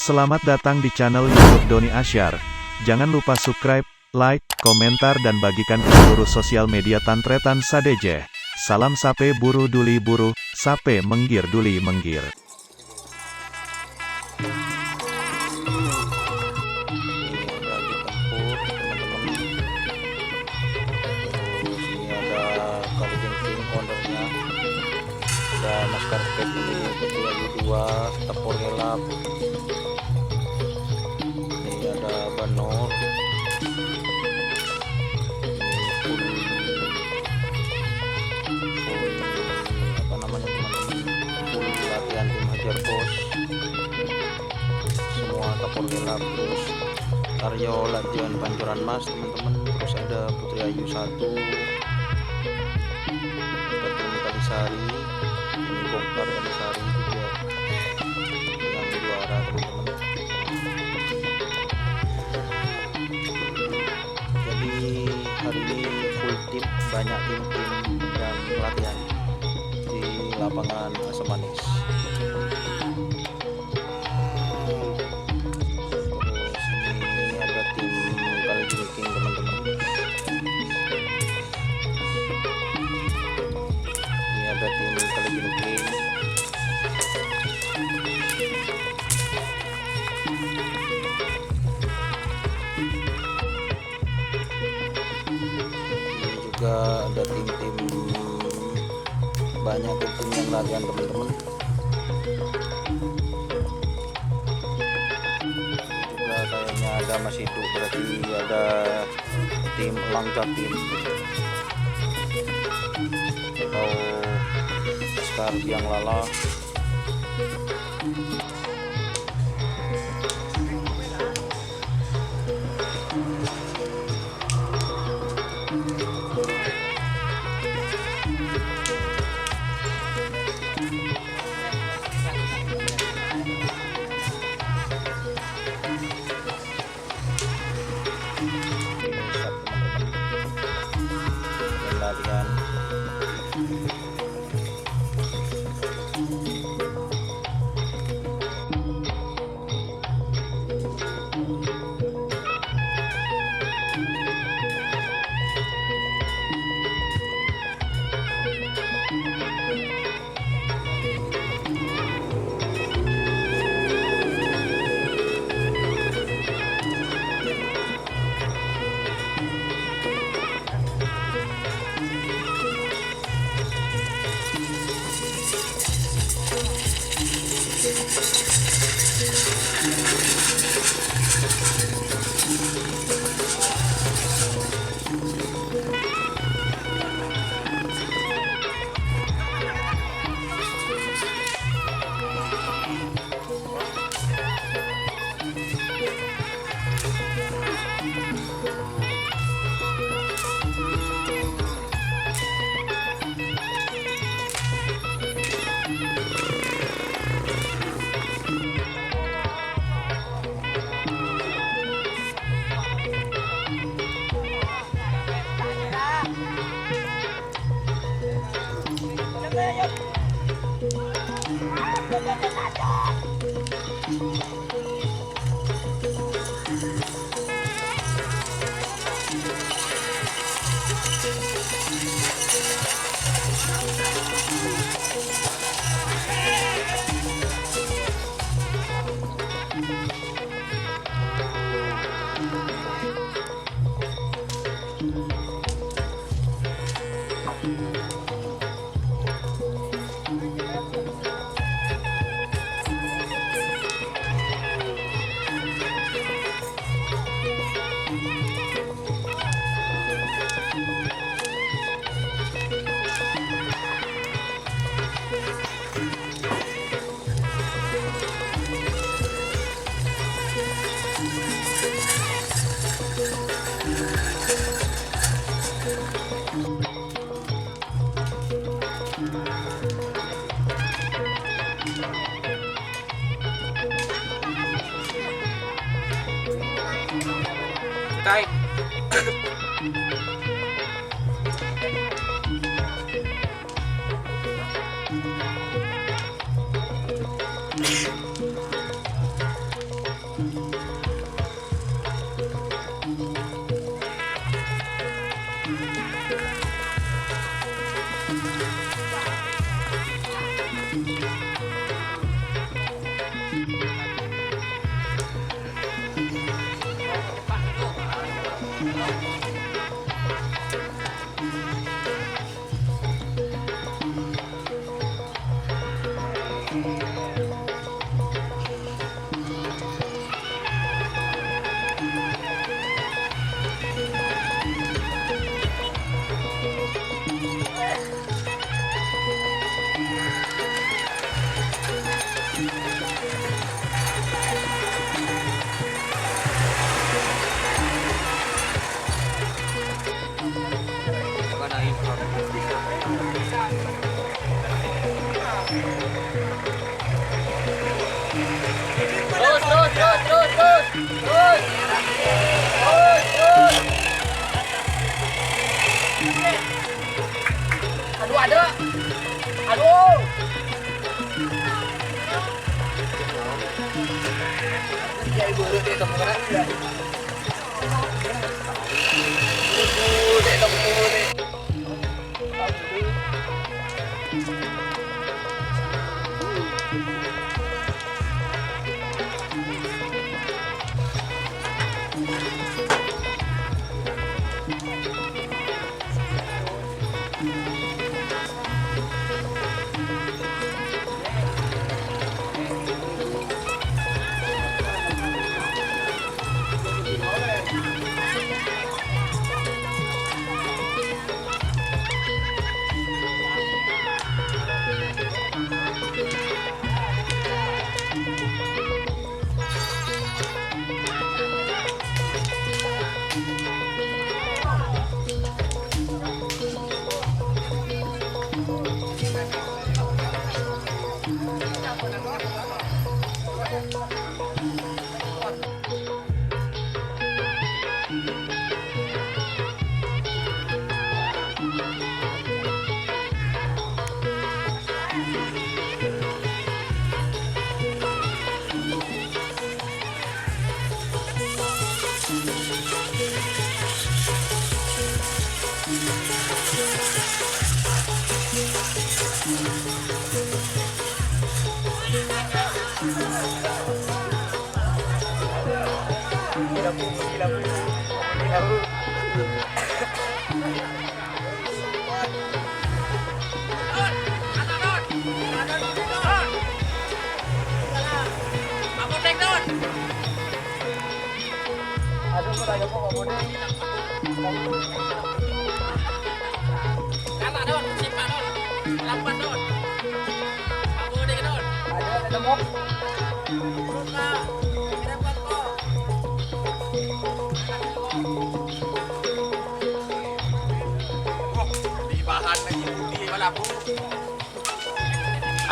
Selamat datang di channel YouTube Doni Asyar. Jangan lupa subscribe, like, komentar dan bagikan ke seluruh sosial media Tantretan Sadejeh. Salam sape buru duli buru, sape menggir duli menggir. Lagi tempur teman-teman. Terus ini ada kali jengking kondernya, ada mas karpet ini putri ayu 2 tepur gelap, ini ada banor, ini full apa namanya teman-teman, full latihan tim hajar bos, semua tepur gelap. Terus Aryo latihan pancoran mas teman-teman. Terus ada putri ayu 1, ada Tumi Kalisari, ini bongkar Kalisari juga yang juara teman-teman. Jadi hari ini full tim, banyak tim-tim yang latihan di lapangan Asam Manis. Jengking teman-teman, ini ada tim kali jengking, ini juga ada tim-tim, banyak tim yang latihan teman-teman. Kayaknya ada masih hidup, berarti ada tim Elang Jatim atau Laskar Biang Lala. Latihan Aduh ada. Aduh. Ya ibu deh kamu kan. Ibu deh kamu deh.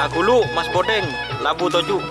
Aku lu Mas Bodeng, Labu Toju.